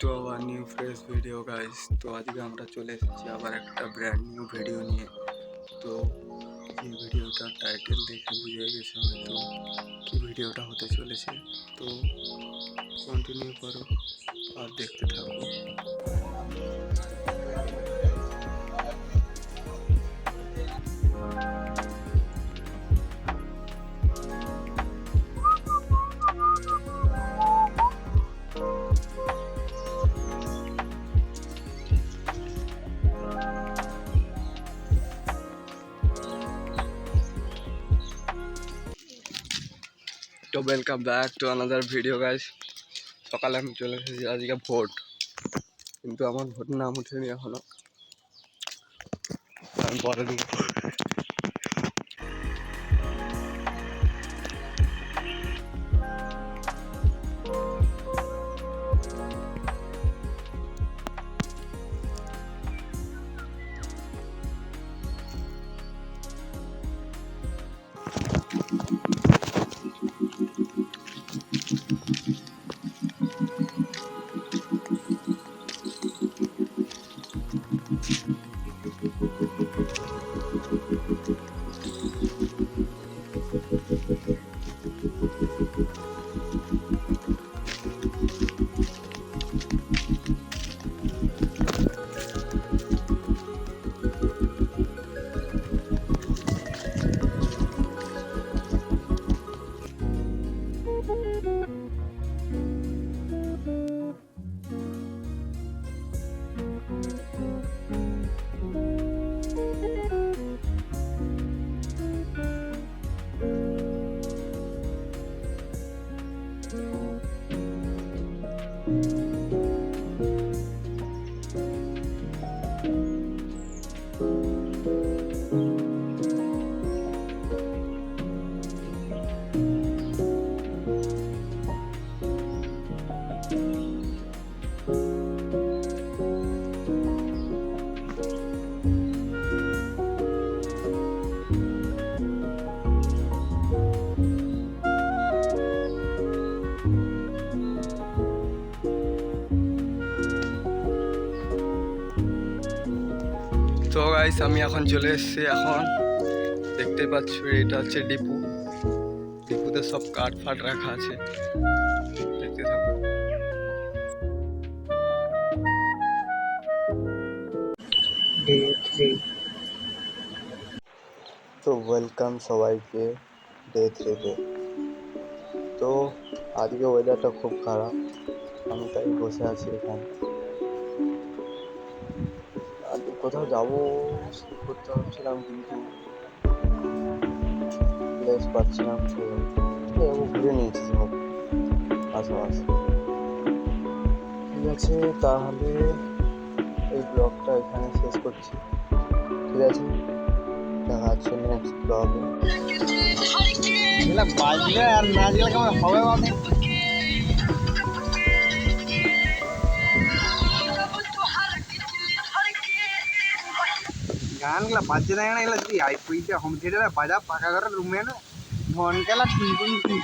To our new fresh video guys. তো আজকে আমরা চলে এসেছি আবার একটা ব্র্যান্ড নিউ ভিডিও নিয়ে। তো যে ভিডিওটার টাইটেল দেখে বুঝে গেছে হয়তো কি ভিডিওটা হতে চলেছে। তো কন্টিনিউ করো আর দেখতে থাকো। তো welcome back to another video guys. সকালে আমি চলে এসেছি আজকে ভোট, কিন্তু আমার ভোট নাম উঠেনি এখনো। আমি পরে দিব। তো গাইস আমি এখন চলে এসেছি। এখন দেখতে পাচ্ছ এটা হচ্ছে ডিপু। ডিপুতে সব কাঠ ফাট রাখা আছে, দেখতে থাকো। তো ওয়েলকাম সবাইকে ডে 3-তে। তো আজকে ওয়েদারটা খুব খারাপ, আমি তাই বসে আছি এখানে। আজকে কোথাও যাবো করতে ভাবছিলাম, কিন্তু প্লেস পাচ্ছিলাম। তো ঘুরে নিয়েছি সব আশেপাশে। ঠিক আছে, তাহলে এই ব্লগটা এখানে শেষ করছি। ঠিক আছে, দেখা হচ্ছে নেক্সট ব্লগে। বাজলে আর না গেলে কেমন হবে মানে? গানগুলা বাজছে না, এগুলা যদি আইপুইতে হোম থিয়েটারে বাজা পাকা করে রুমে না মন গেলা টুন টুন